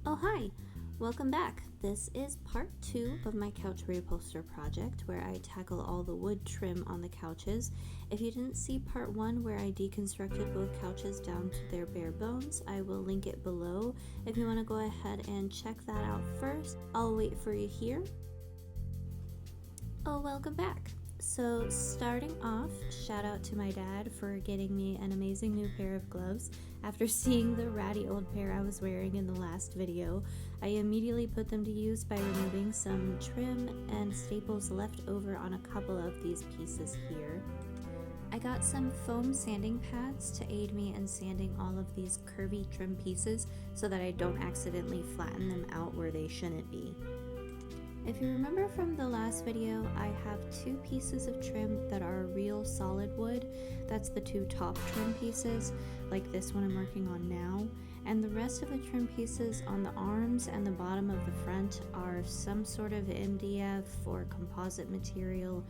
Oh, hi! Welcome back. This is part 2 of my Couch Reupholster Project, where I tackle all the wood trim on the couches. If you didn't see part 1, where I deconstructed both couches down to their bare bones, I will link it below if you want to go ahead and check that out first. I'll wait for you here. Oh, welcome back. So starting off, shout out to my dad for getting me an amazing new pair of gloves. After seeing the ratty old pair I was wearing in the last video, I immediately put them to use by removing some trim and staples left over on a couple of these pieces here. I got some foam sanding pads to aid me in sanding all of these curvy trim pieces so that I don't accidentally flatten them out where they shouldn't be. If you remember from the last video, I have 2 pieces of trim that are real solid wood. That's the 2 top trim pieces, like this one I'm working on now. And the rest of the trim pieces on the arms and the bottom of the front are some sort of MDF or composite material.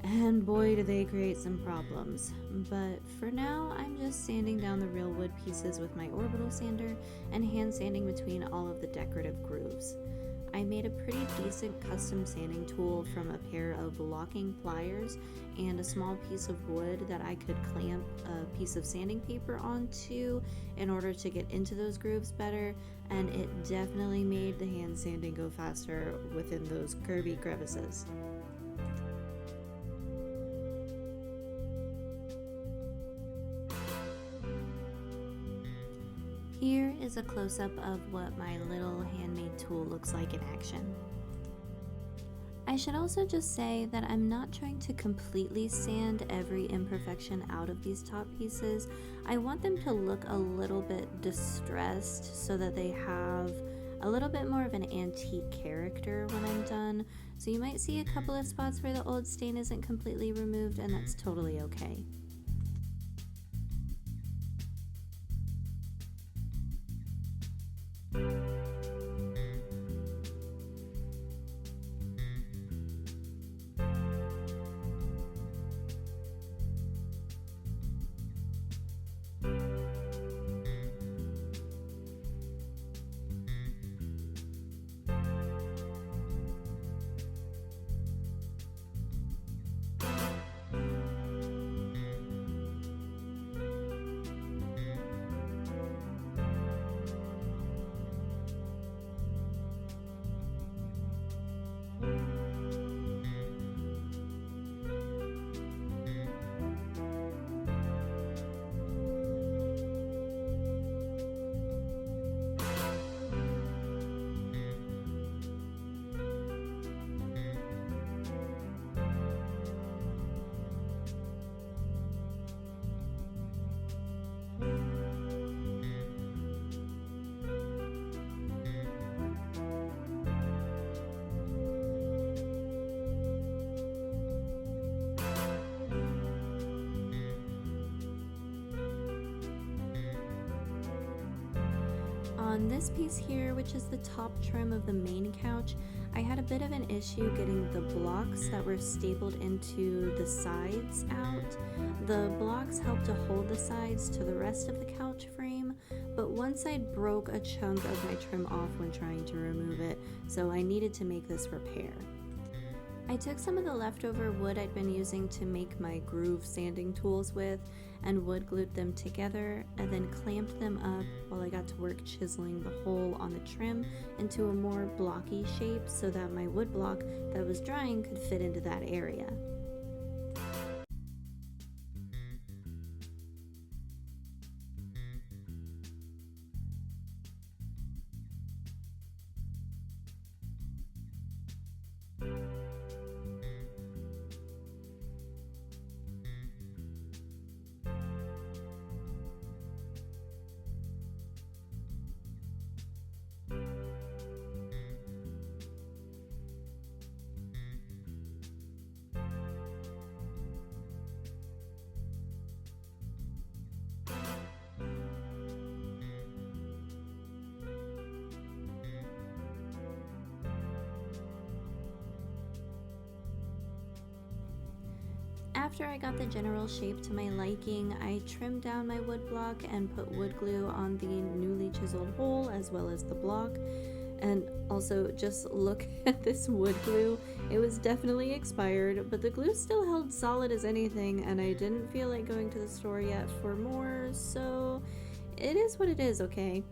And boy, do they create some problems. But for now, I'm just sanding down the real wood pieces with my orbital sander and hand sanding between all of the decorative grooves. I made a pretty decent custom sanding tool from a pair of locking pliers and a small piece of wood that I could clamp a piece of sanding paper onto in order to get into those grooves better, and it definitely made the hand sanding go faster within those curvy crevices. Here is a close-up of what my little handmade tool looks like in action. I should also just say that I'm not trying to completely sand every imperfection out of these top pieces. I want them to look a little bit distressed so that they have a little bit more of an antique character when I'm done. So you might see a couple of spots where the old stain isn't completely removed, and that's totally okay. On this piece here, which is the top trim of the main couch, I had a bit of an issue getting the blocks that were stapled into the sides out. The blocks help to hold the sides to the rest of the couch frame, but one side broke a chunk of my trim off when trying to remove it, so I needed to make this repair. I took some of the leftover wood I'd been using to make my groove sanding tools with and wood glued them together and then clamped them up while I got to work chiseling the hole on the trim into a more blocky shape so that my wood block that was drying could fit into that area. Thank you. After I got the general shape to my liking, I trimmed down my wood block and put wood glue on the newly chiseled hole as well as the block. And also, just look at this wood glue. It was definitely expired, but the glue still held solid as anything, and I didn't feel like going to the store yet for more, so it is what it is, okay?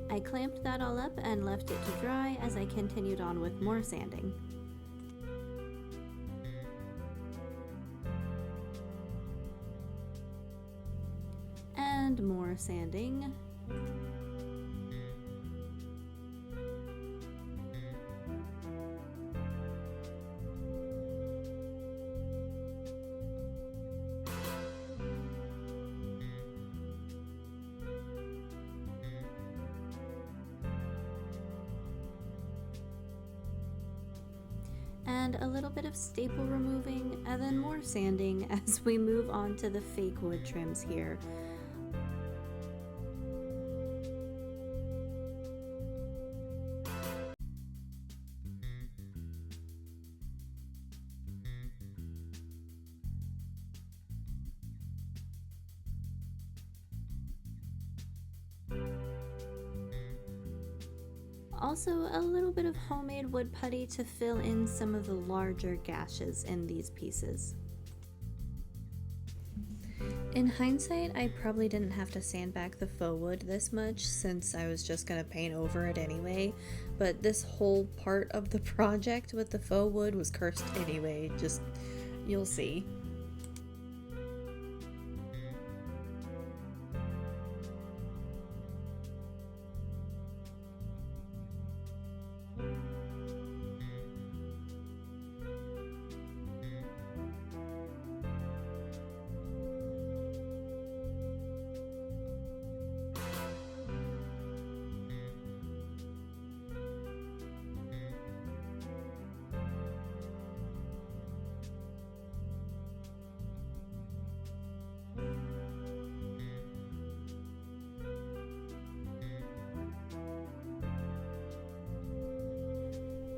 I clamped that all up and left it to dry as I continued on with more sanding. And more sanding. And a little bit of staple removing, and then more sanding as we move on to the fake wood trims here. Also, a little bit of homemade wood putty to fill in some of the larger gashes in these pieces. In hindsight, I probably didn't have to sand back the faux wood this much since I was just gonna paint over it anyway, but this whole part of the project with the faux wood was cursed anyway, just you'll see.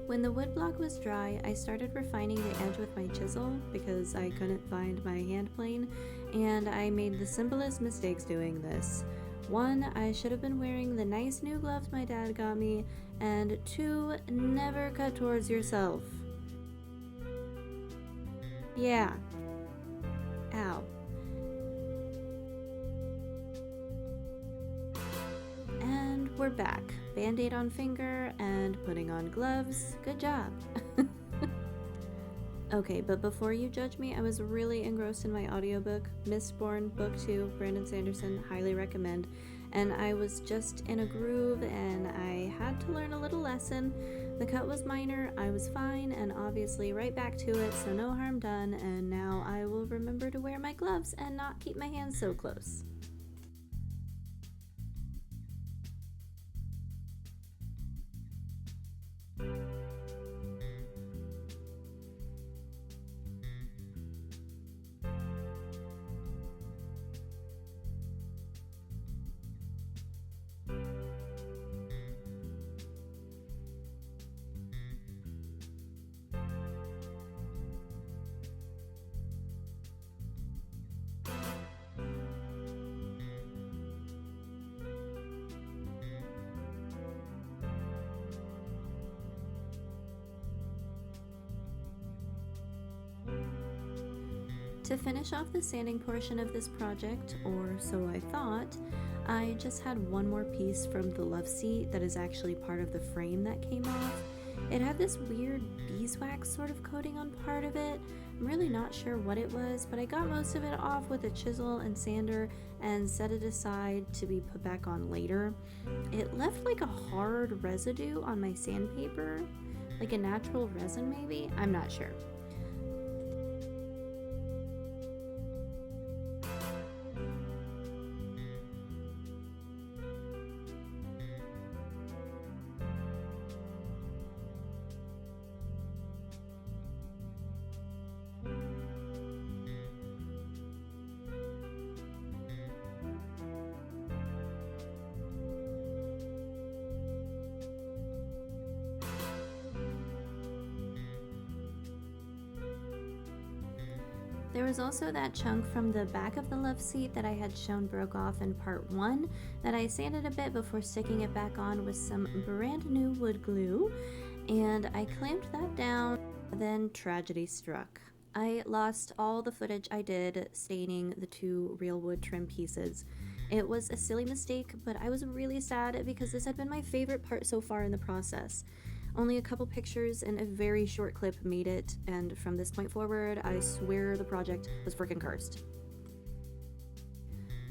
When the wood block was dry, I started refining the edge with my chisel because I couldn't find my hand plane, and I made the simplest mistakes doing this. 1, I should have been wearing the nice new gloves my dad got me, and 2, never cut towards yourself. Yeah. Ow. And we're back. Band-aid on finger and putting on gloves. Good job. Okay, but before you judge me, I was really engrossed in my audiobook, Mistborn, Book 2, Brandon Sanderson, highly recommend. And I was just in a groove and I had to learn a little lesson. The cut was minor, I was fine, and obviously right back to it, so no harm done, and now I will remember to wear my gloves and not keep my hands so close. To finish off the sanding portion of this project, or so I thought, I just had one more piece from the love seat that is actually part of the frame that came off. It had this weird beeswax sort of coating on part of it. I'm really not sure what it was, but I got most of it off with a chisel and sander and set it aside to be put back on later. It left like a hard residue on my sandpaper, like a natural resin maybe? I'm not sure. There was also that chunk from the back of the love seat that I had shown broke off in part 1 that I sanded a bit before sticking it back on with some brand new wood glue, and I clamped that down. Then tragedy struck. I lost all the footage I did staining the 2 real wood trim pieces. It was a silly mistake, but I was really sad because this had been my favorite part so far in the process. Only a couple pictures and a very short clip made it, and from this point forward, I swear the project was freaking cursed.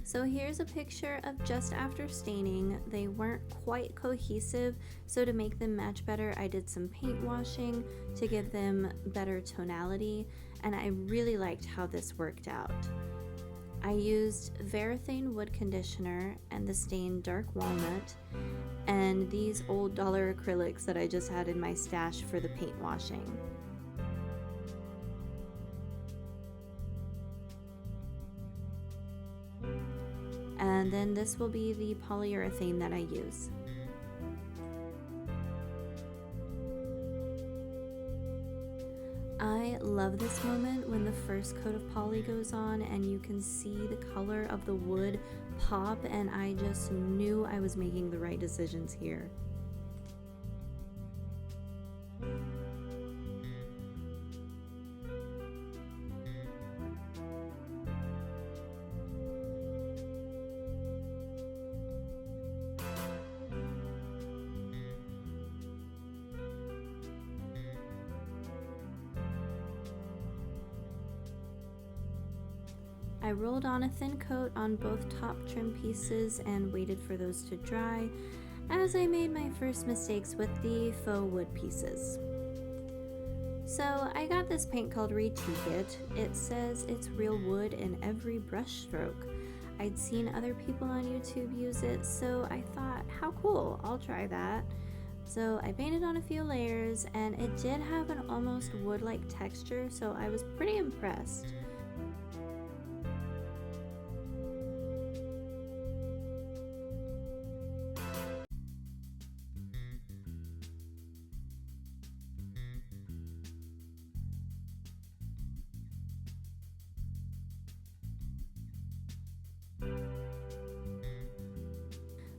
So here's a picture of just after staining. They weren't quite cohesive, so to make them match better, I did some paint washing to give them better tonality, and I really liked how this worked out. I used Varathane wood conditioner and the stain dark walnut, and these old dollar acrylics that I just had in my stash for the paint washing. And then this will be the polyurethane that I use. I love this moment when the first coat of poly goes on and you can see the color of the wood pop, and I just knew I was making the right decisions here. I rolled on a thin coat on both top trim pieces and waited for those to dry as I made my first mistakes with the faux wood pieces. So I got this paint called Retique It. It says it's real wood in every brush stroke. I'd seen other people on YouTube use it, so I thought, how cool, I'll try that. So I painted on a few layers and it did have an almost wood-like texture, so I was pretty impressed.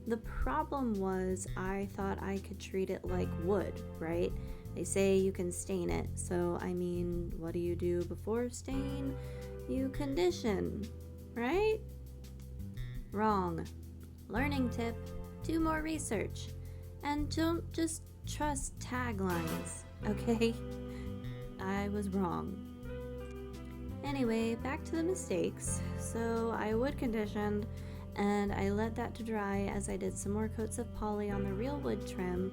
The problem was I thought I could treat it like wood, right? They say you can stain it, so I mean, what do you do before stain? You condition, right? Wrong. Learning tip, do more research. And don't just trust taglines, okay? I was wrong. Anyway, back to the mistakes. So I wood conditioned, and I let that to dry as I did some more coats of poly on the real wood trim,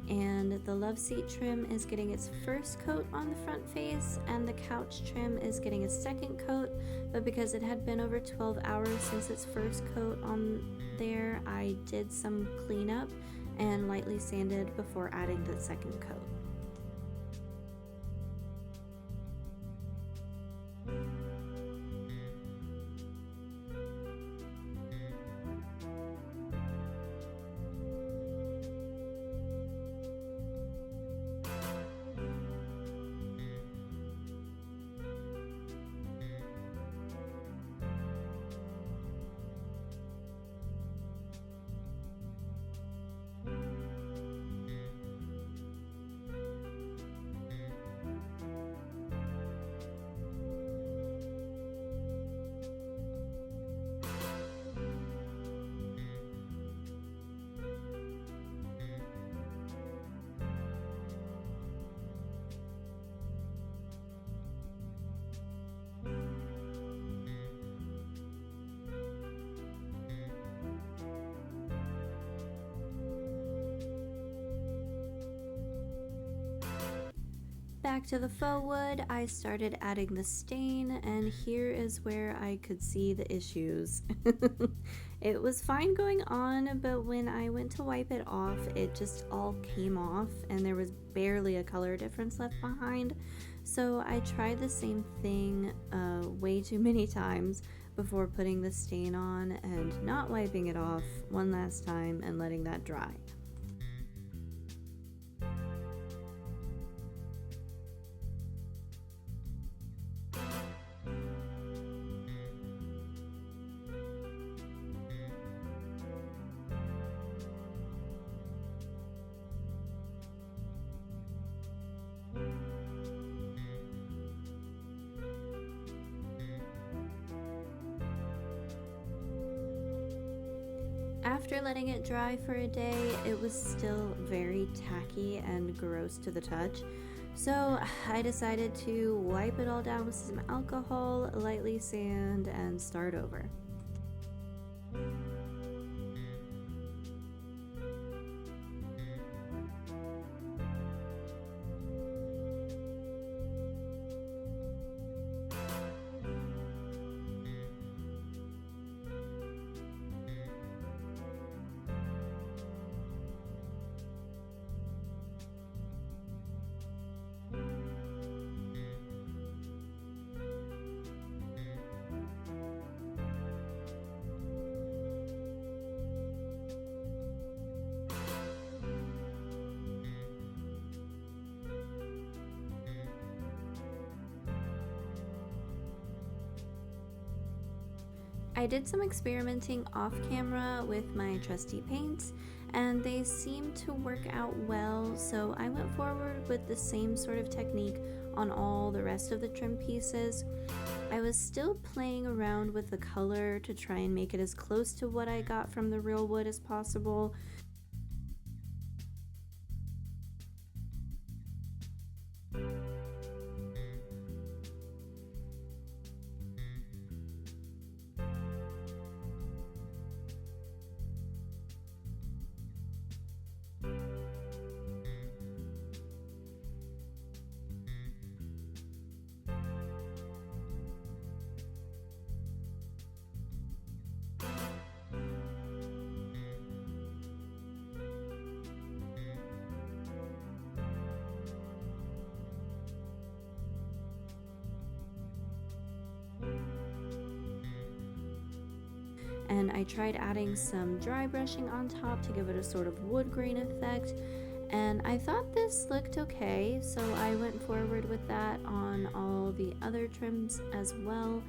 and the love seat trim is getting its first coat on the front face, and the couch trim is getting a second coat, but because it had been over 12 hours since its first coat on there, I did some cleanup and lightly sanded before adding the second coat. Back to the faux wood, I started adding the stain, and here is where I could see the issues. It was fine going on, but when I went to wipe it off, it just all came off and there was barely a color difference left behind. So I tried the same thing way too many times before putting the stain on and not wiping it off one last time and letting that dry. After letting it dry for a day, it was still very tacky and gross to the touch. So I decided to wipe it all down with some alcohol, lightly sand, and start over. I did some experimenting off camera with my trusty paints, and they seemed to work out well, so I went forward with the same sort of technique on all the rest of the trim pieces. I was still playing around with the color to try and make it as close to what I got from the real wood as possible. And I tried adding some dry brushing on top to give it a sort of wood grain effect, and I thought this looked okay, so I went forward with that on all the other trims as well.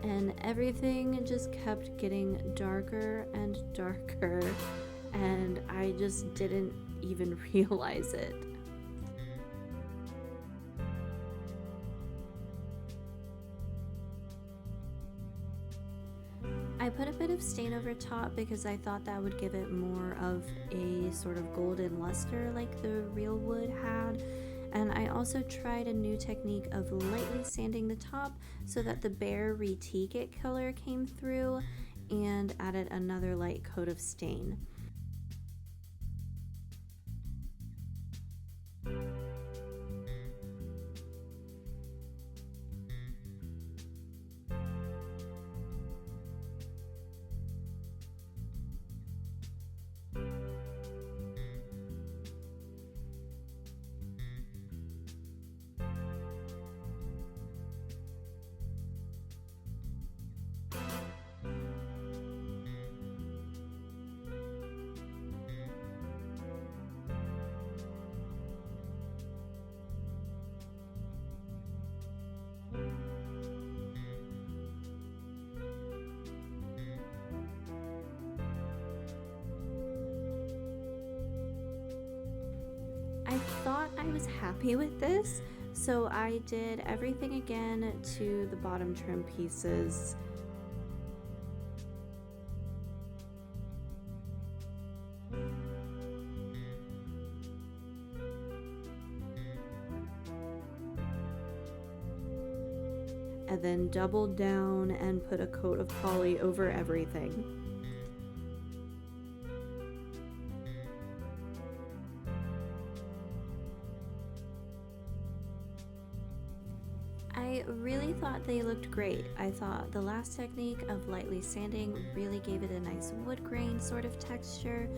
And everything just kept getting darker and darker, and I just didn't even realize it. I put a bit of stain over top because I thought that would give it more of a sort of golden luster like the real wood had. And I also tried a new technique of lightly sanding the top so that the bare retique color came through, and added another light coat of stain. I thought I was happy with this, so I did everything again to the bottom trim pieces. And then doubled down and put a coat of poly over everything. I really thought they looked great. I thought the last technique of lightly sanding really gave it a nice wood grain sort of texture,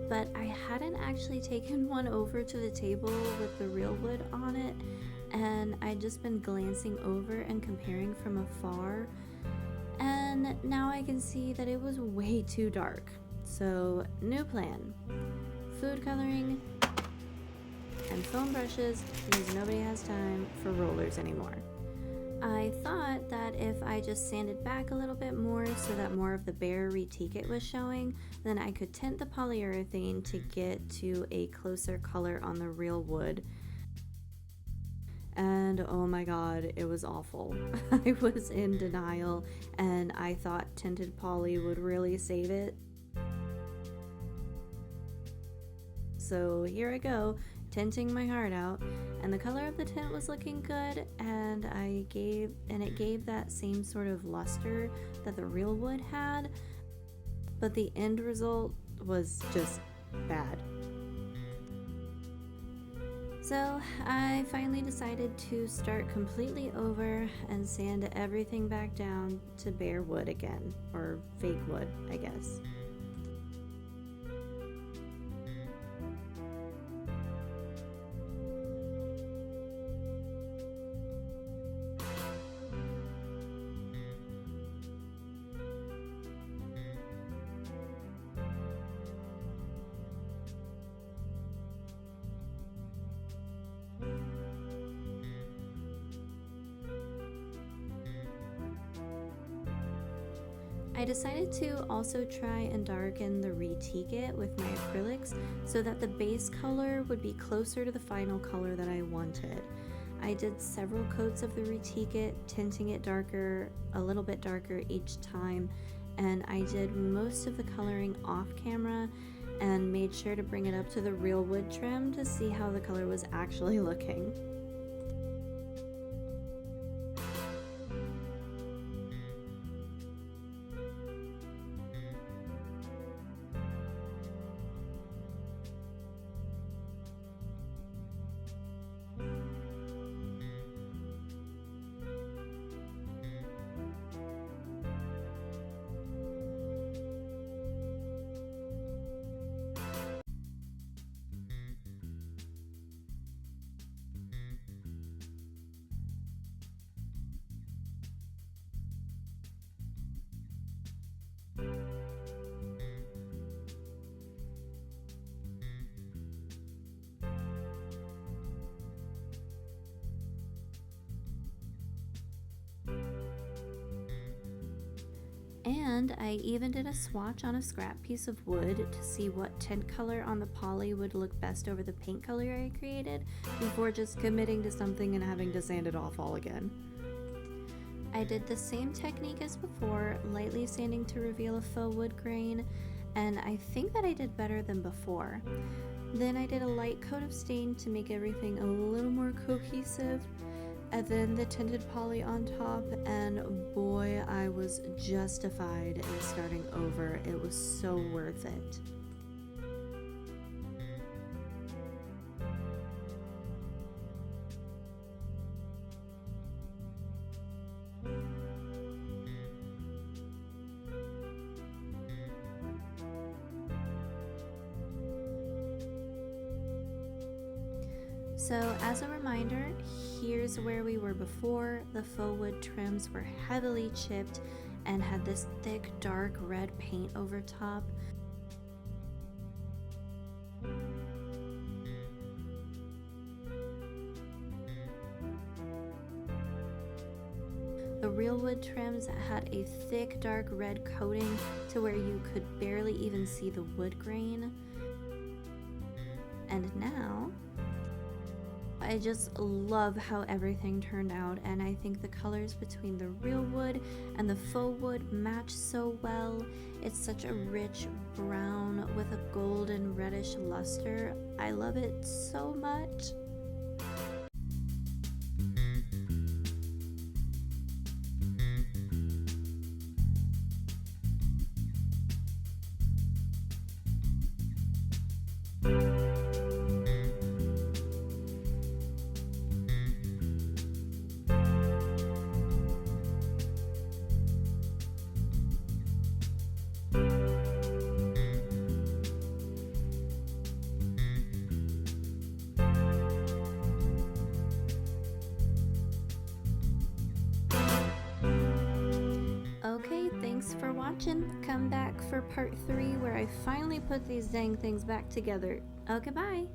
but I hadn't actually taken one over to the table with the real wood on it, and I'd just been glancing over and comparing from afar, and now I can see that it was way too dark. So, new plan. Food coloring and foam brushes, because nobody has time for rollers anymore. I thought that if I just sanded back a little bit more so that more of the bare reticket was showing, then I could tint the polyurethane to get to a closer color on the real wood. And oh my god, it was awful. I was in denial and I thought tinted poly would really save it. So here I go, tinting my heart out, and the color of the tint was looking good, and it gave that same sort of luster that the real wood had, but the end result was just bad. So I finally decided to start completely over and sand everything back down to bare wood again, or fake wood, I guess. I decided to also try and darken the reticket with my acrylics so that the base color would be closer to the final color that I wanted. I did several coats of the reticket, tinting it darker, a little bit darker each time, and I did most of the coloring off camera and made sure to bring it up to the real wood trim to see how the color was actually looking. And I even did a swatch on a scrap piece of wood to see what tint color on the poly would look best over the paint color I created before just committing to something and having to sand it off all again. I did the same technique as before, lightly sanding to reveal a faux wood grain, and I think that I did better than before. Then I did a light coat of stain to make everything a little more cohesive, and then the tinted poly on top, and boy, I was justified in starting over. It was so worth it. So as a reminder, here's where we were before. The faux wood trims were heavily chipped and had this thick dark red paint over top. The real wood trims had a thick dark red coating to where you could barely even see the wood grain. And now I just love how everything turned out, and I think the colors between the real wood and the faux wood match so well. It's such a rich brown with a golden reddish luster. I love it so much. Okay, thanks for watching. Come back for part 3 where I finally put these dang things back together. Okay, bye.